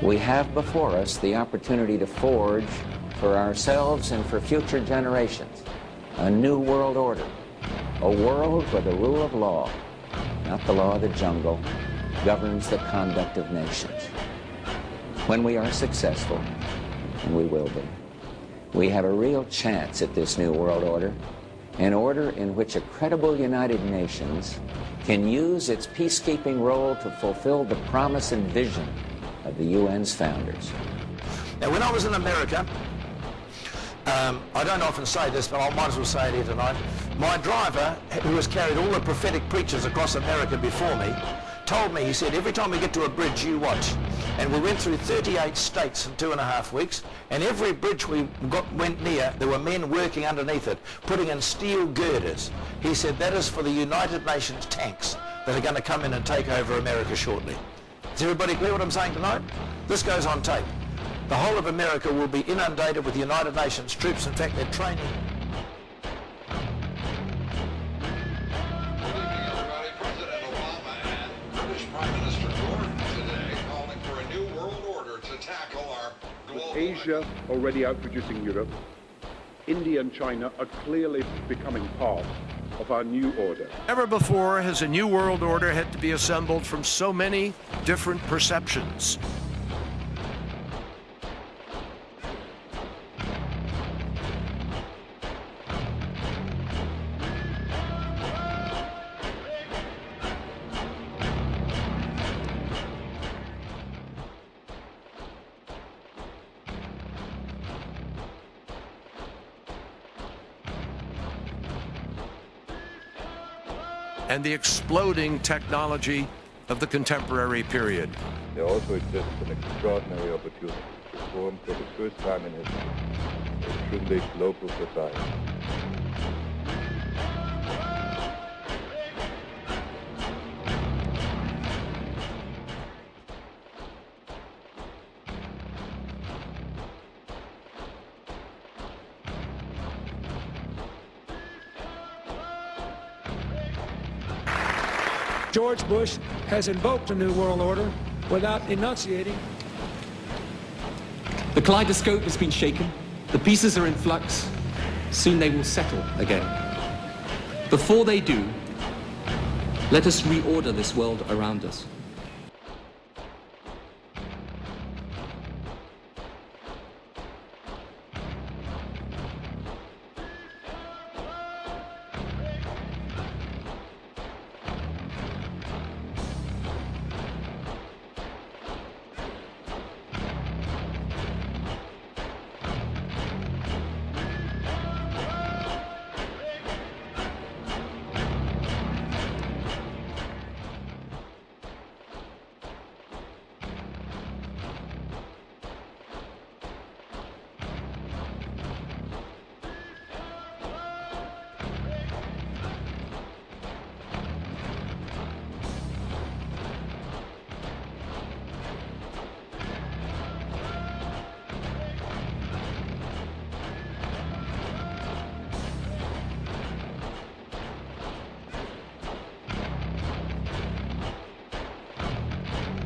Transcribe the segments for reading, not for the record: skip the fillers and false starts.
We have before us the opportunity to forge for ourselves and for future generations a new world order, a world where the rule of law, not the law of the jungle, governs the conduct of nations. When we are successful, and we will be, we have a real chance at this new world order, an order in which a credible United Nations can use its peacekeeping role to fulfill the promise and vision of the UN's founders. Now, when I was in America, I don't often say this, but I might as well say it here tonight. My driver, who has carried all the prophetic preachers across America before me, told me, he said, every time we get to a bridge, you watch. And we went through 38 states in 2.5 weeks, and every bridge we went near, there were men working underneath it, putting in steel girders. He said, that is for the United Nations tanks that are going to come in and take over America shortly. Is everybody clear what I'm saying tonight? This goes on tape. The whole of America will be inundated with United Nations troops. In fact, they're training. Good evening, everybody. President Obama and British Prime Minister Gordon today calling for a new world order to tackle our global... Asia already outproducing Europe, India and China are clearly becoming part of our new order. Never before has a new world order had to be assembled from so many different perceptions. And the exploding technology of the contemporary period. There also exists an extraordinary opportunity to form for the first time in history a truly global society. George Bush has invoked a new world order without enunciating. The kaleidoscope has been shaken. The pieces are in flux. Soon they will settle again. Before they do, let us reorder this world around us.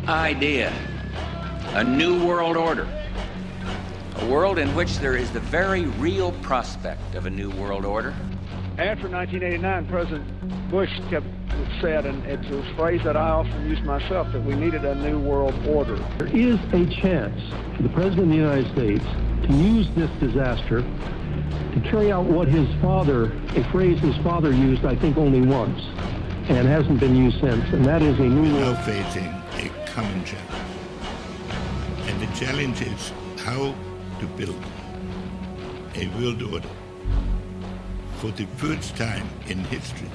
Idea, a new world order, a world in which there is the very real prospect of a new world order. After 1989, President Bush said, and it's a phrase that I often use myself, that we needed a new world order. There is a chance for the President of the United States to use this disaster to carry out what his father, a phrase his father used, I think, only once, and hasn't been used since, and that is a new world. We're now facing a common challenge. And the challenge is how to build a world order for the first time in history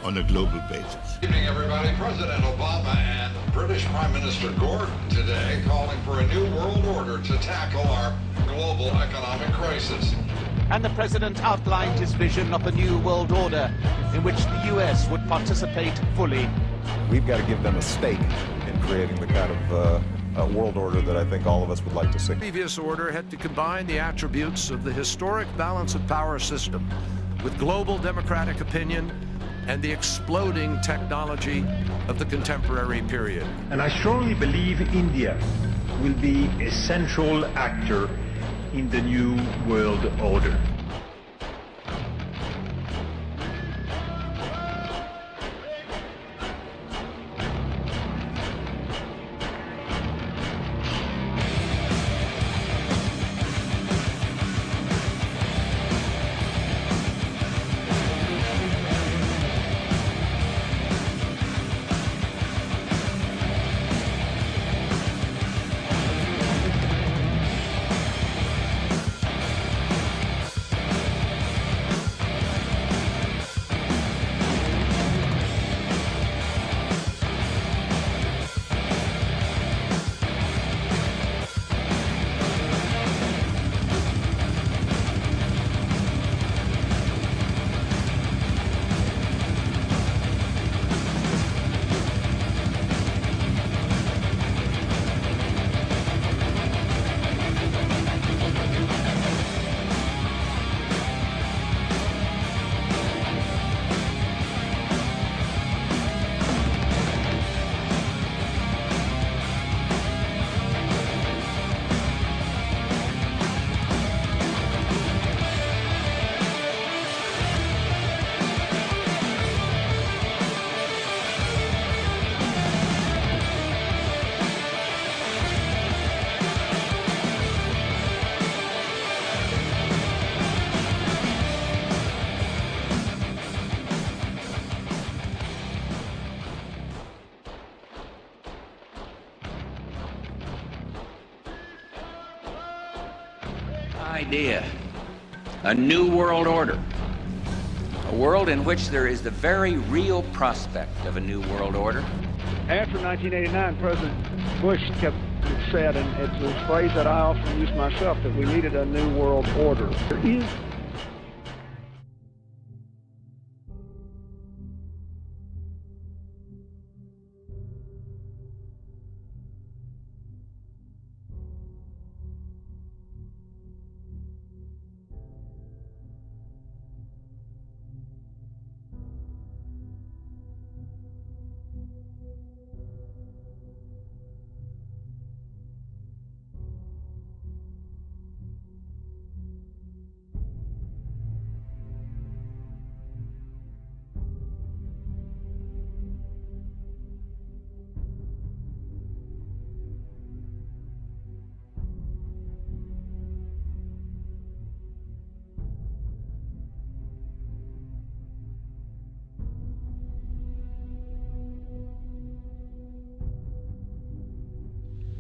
on a global basis. Good evening, everybody. President Obama and British Prime Minister Gordon today calling for a new world order to tackle our global economic crisis. And the President outlined his vision of a new world order in which the U.S. would participate fully. We've got to give them a stake in creating the kind of world order that I think all of us would like to see. The previous order had to combine the attributes of the historic balance of power system with global democratic opinion and the exploding technology of the contemporary period. And I strongly believe India will be a central actor in the new world order. Idea. A new world order. A world in which there is the very real prospect of a new world order. After 1989, President Bush said, and it's a phrase that I often use myself, that we needed a new world order. There is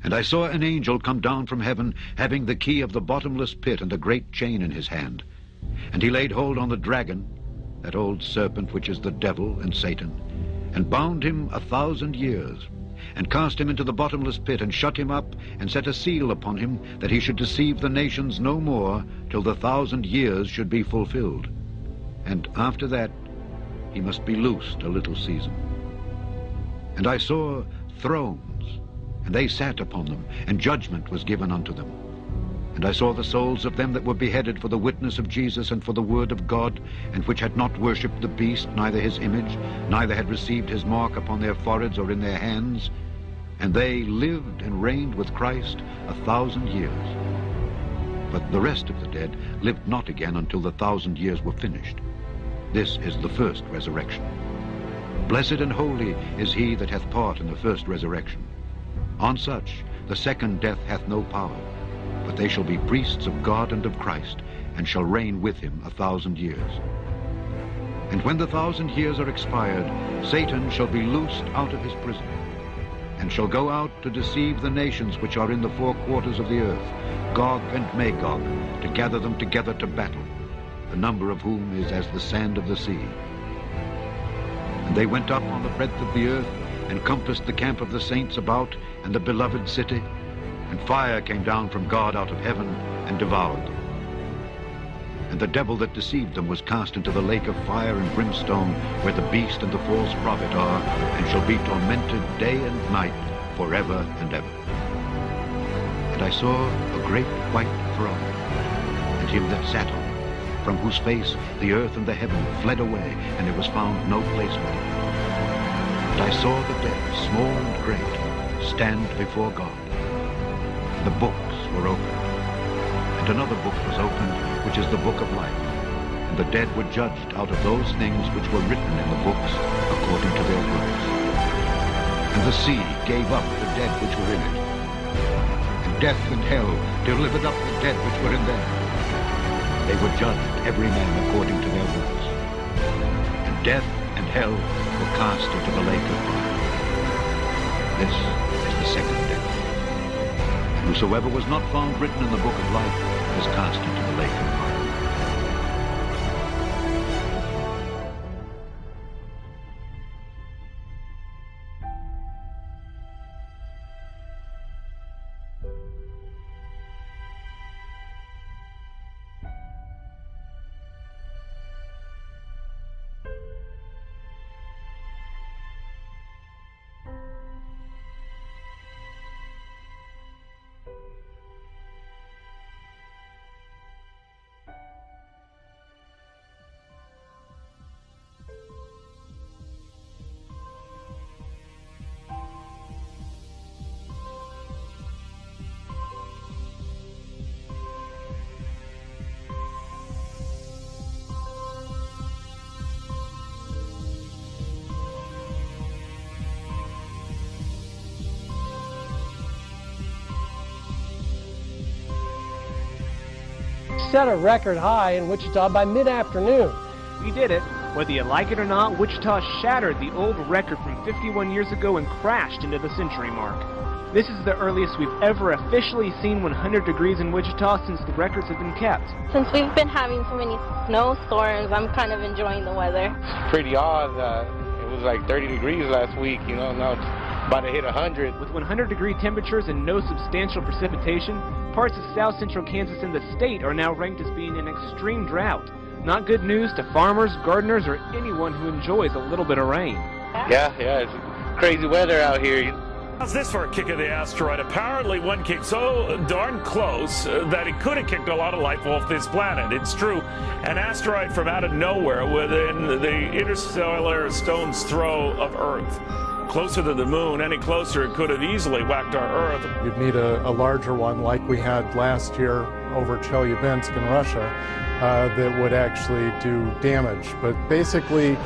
And I saw an angel come down from heaven, having the key of the bottomless pit and a great chain in his hand. And he laid hold on the dragon, that old serpent which is the devil and Satan, and bound him 1,000 years, and cast him into the bottomless pit, and shut him up, and set a seal upon him, that he should deceive the nations no more, till the 1,000 years should be fulfilled. And after that he must be loosed a little season. And I saw thrones, and they sat upon them, and judgment was given unto them. And I saw the souls of them that were beheaded for the witness of Jesus and for the word of God, and which had not worshipped the beast, neither his image, neither had received his mark upon their foreheads or in their hands. And they lived and reigned with Christ 1,000 years. But the rest of the dead lived not again until the 1,000 years were finished. This is the first resurrection. Blessed and holy is he that hath part in the first resurrection. On such the second death hath no power, but they shall be priests of God and of Christ, and shall reign with him 1,000 years. And when the 1,000 years are expired, Satan shall be loosed out of his prison, and shall go out to deceive the nations which are in the four quarters of the earth, Gog and Magog, to gather them together to battle, the number of whom is as the sand of the sea. And they went up on the breadth of the earth, and compassed the camp of the saints about, and the beloved city, and fire came down from God out of heaven, and devoured them. And the devil that deceived them was cast into the lake of fire and brimstone, where the beast and the false prophet are, and shall be tormented day and night forever and ever. And I saw a great white throne, and him that sat on it, from whose face the earth and the heaven fled away, and there was found no place for them. And I saw the dead, small and great, stand before God. the books were opened. And another book was opened, which is the book of life. And the dead were judged out of those things which were written in the books according to their works. And the sea gave up the dead which were in it. And death and hell delivered up the dead which were in them. They were judged, every man according to their works. And death and hell were cast into the lake of fire. This is the second death. Whosoever was not found written in the book of life was cast into the lake of fire. Set a record high in Wichita by mid-afternoon. We did it. Whether you like it or not, Wichita shattered the old record from 51 years ago and crashed into the century mark. This is the earliest we've ever officially seen 100 degrees in Wichita since the records have been kept. Since we've been having so many snowstorms, I'm kind of enjoying the weather. It's pretty odd. It was like 30 degrees last week, you know, now it's about to hit 100. With 100-degree temperatures and no substantial precipitation, parts of south central Kansas and the state are now ranked as being in extreme drought. Not good news to farmers, gardeners, or anyone who enjoys a little bit of rain. Yeah, it's crazy weather out here. How's this for a kick of the asteroid? Apparently one kicked so darn close that it could have kicked a lot of life off this planet. It's true. An asteroid from out of nowhere within the interstellar stone's throw of Earth. Closer to the moon, any closer, it could have easily whacked our Earth. You'd need a larger one like we had last year over Chelyabinsk in Russia that would actually do damage. But basically,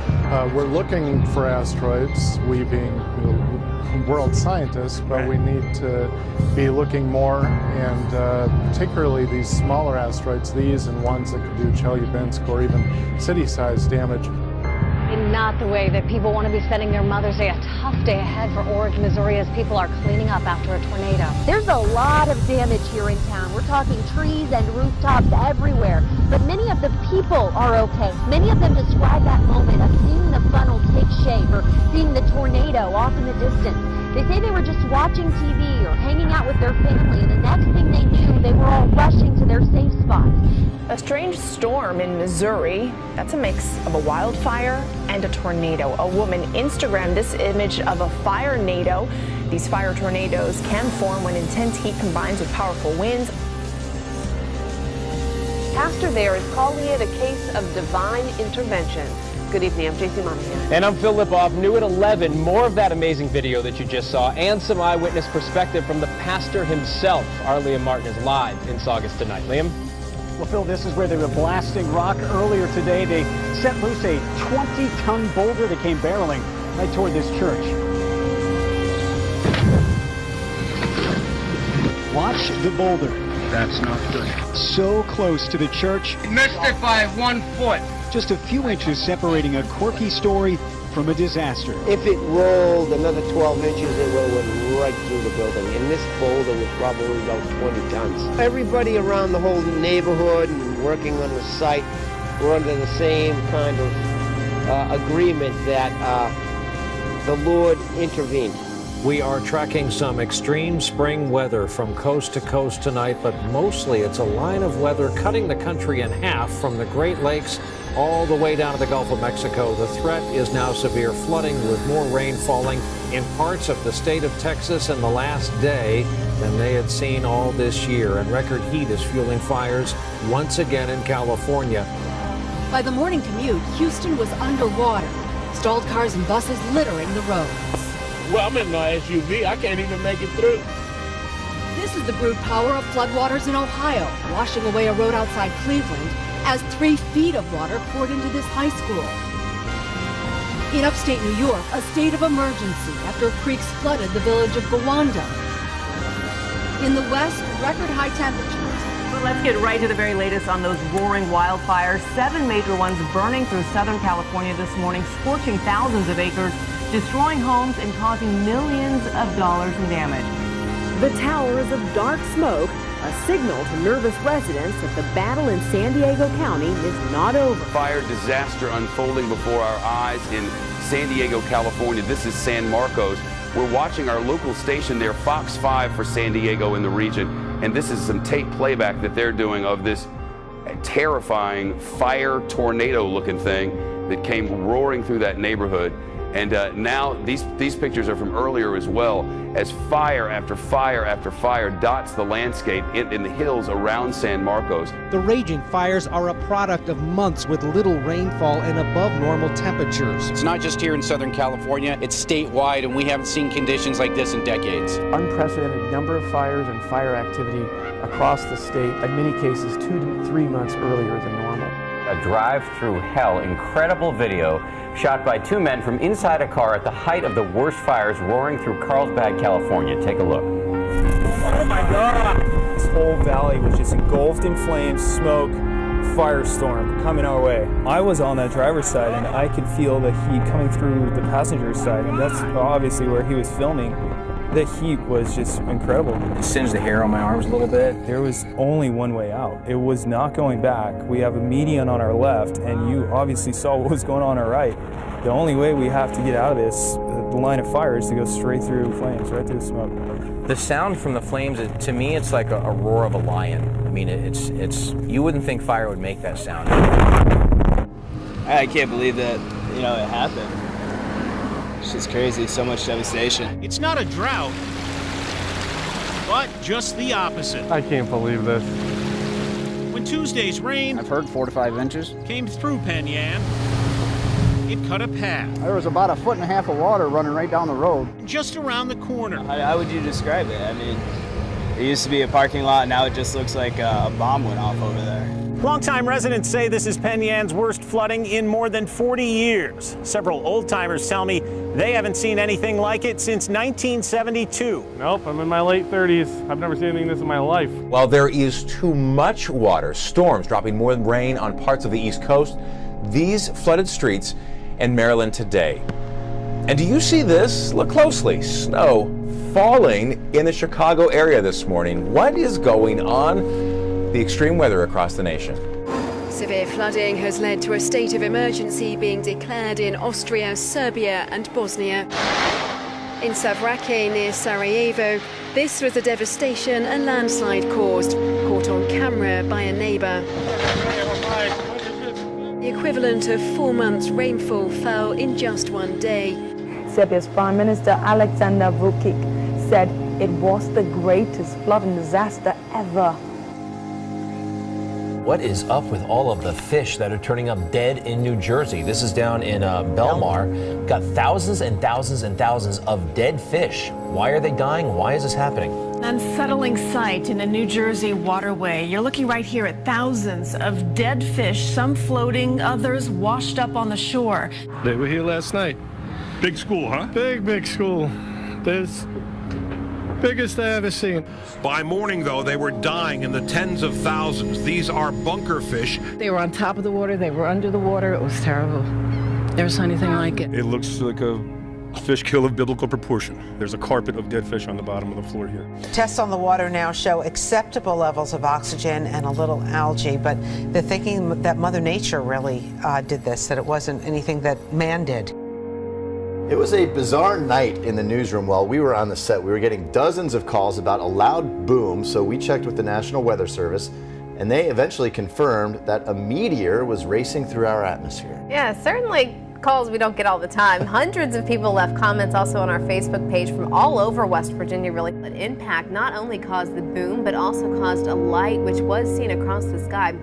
we're looking for asteroids, we being world scientists, but we need to be looking more, and particularly these smaller asteroids, these and ones that could do Chelyabinsk or even city-sized damage. Not the way that people want to be spending their Mother's Day. A tough day ahead for Orange, Missouri, as people are cleaning up after a tornado. There's a lot of damage here in town. We're talking trees and rooftops everywhere. But many of the people are okay. Many of them describe that moment of seeing the funnel take shape or seeing the tornado off in the distance. They say they were just watching TV or hanging out with their family, and the next thing they knew, they were all rushing to their safe spots. A strange storm in Missouri. That's a mix of a wildfire and a tornado. A woman Instagrammed this image of a fire-nado. These fire tornadoes can form when intense heat combines with powerful winds. Pastor there is calling it a case of divine intervention. Good evening, I'm JC Monahan. And I'm Phil Lipoff. New at 11, more of that amazing video that you just saw and some eyewitness perspective from the pastor himself. Our Liam Martin is live in Saugus tonight. Liam? Well, Phil, this is where they were blasting rock earlier today. They set loose a 20-ton boulder that came barreling right toward this church. Watch the boulder. That's not good. So close to the church. Missed it by 1 foot. Just a few inches separating a quirky story from a disaster. If it rolled another 12 inches, it would have went right through the building. And this boulder was probably about 20 tons. Everybody around the whole neighborhood and working on the site were under the same kind of agreement that the Lord intervened. We are tracking some extreme spring weather from coast to coast tonight, but mostly it's a line of weather cutting the country in half from the Great Lakes all the way down to the Gulf of Mexico. The threat is now severe flooding with more rain falling in parts of the state of Texas in the last day than they had seen all this year. And record heat is fueling fires once again in California. By the morning commute, Houston was underwater. Stalled cars and buses littering the roads. Well, I'm in my SUV. I can't even make it through. This is the brute power of floodwaters in Ohio, washing away a road outside Cleveland as 3 feet of water poured into this high school. In upstate New York, a state of emergency after creeks flooded the village of Gowanda. In the west, record high temperatures. Well, let's get right to the very latest on those roaring wildfires. 7 major ones burning through Southern California this morning, scorching thousands of acres, destroying homes and causing millions of dollars in damage. The towers of dark smoke, a signal to nervous residents that the battle in San Diego County is not over. Fire disaster unfolding before our eyes in San Diego, California. This is San Marcos. We're watching our local station there, Fox 5 for San Diego in the region. And this is some tape playback that they're doing of this terrifying fire tornado looking thing that came roaring through that neighborhood. And now these pictures are from earlier as well, as fire after fire after fire dots the landscape in the hills around San Marcos. The raging fires are a product of months with little rainfall and above normal temperatures. It's not just here in Southern California, it's statewide, and we haven't seen conditions like this in decades. Unprecedented number of fires and fire activity across the state, in many cases 2 to 3 months earlier than normal. A drive through hell, incredible video shot by 2 men from inside a car at the height of the worst fires roaring through Carlsbad, California. Take a look. Oh my God! This whole valley was just engulfed in flames, smoke, firestorm coming our way. I was on that driver's side and I could feel the heat coming through the passenger side, and that's obviously where he was filming. The heat was just incredible. It singed the hair on my arms a little bit. There was only one way out. It was not going back. We have a median on our left, and you obviously saw what was going on our right. The only way we have to get out of this, the line of fire, is to go straight through flames, right through the smoke. The sound from the flames, to me, it's like a roar of a lion. I mean, it's you wouldn't think fire would make that sound. I can't believe that, it happened. It's just crazy, so much devastation. It's not a drought, but just the opposite. I can't believe this. When Tuesday's rain, I've heard 4 to 5 inches, came through Penn, it cut a path. There was about 1.5 feet of water running right down the road. Just around the corner. How would you describe it? I mean, it used to be a parking lot, now it just looks like a bomb went off over there. Longtime residents say this is Penn Yan's worst flooding in more than 40 years. Several old-timers tell me they haven't seen anything like it since 1972. Nope, I'm in my late 30s. I've never seen anything like this in my life. While there is too much water, storms dropping more than rain on parts of the East Coast, these flooded streets in Maryland today. And do you see this? Look closely. Snow falling in the Chicago area this morning. What is going on? The extreme weather across the nation. Severe flooding has led to a state of emergency being declared in Austria, Serbia and Bosnia. In Savrake near Sarajevo, this was the devastation a landslide caused, caught on camera by a neighbour. The equivalent of 4 months' rainfall fell in just one day. Serbia's Prime Minister Aleksandar Vučić said it was the greatest flooding disaster ever. What is up with all of the fish that are turning up dead in New Jersey? This is down in Belmar. Got thousands and thousands and thousands of dead fish. Why are they dying? Why is this happening? Unsettling sight in a New Jersey waterway. You're looking right here at thousands of dead fish, some floating, others washed up on the shore. They were here last night. Big school, huh? Big school. There's biggest I ever seen. By morning, though, they were dying in the tens of thousands. These are bunker fish. They were on top of the water, they were under the water. It was terrible. Never saw anything like it. It looks like a fish kill of biblical proportion. There's a carpet of dead fish on the bottom of the floor here. Tests on the water now show acceptable levels of oxygen and a little algae, but they're thinking that Mother Nature really did this, that it wasn't anything that man did. It was a bizarre night in the newsroom while we were on the set. We were getting dozens of calls about a loud boom, so we checked with the National Weather Service, and they eventually confirmed that a meteor was racing through our atmosphere. Yeah, certainly calls we don't get all the time. Hundreds of people left comments also on our Facebook page from all over West Virginia, really. The impact not only caused the boom, but also caused a light which was seen across the sky.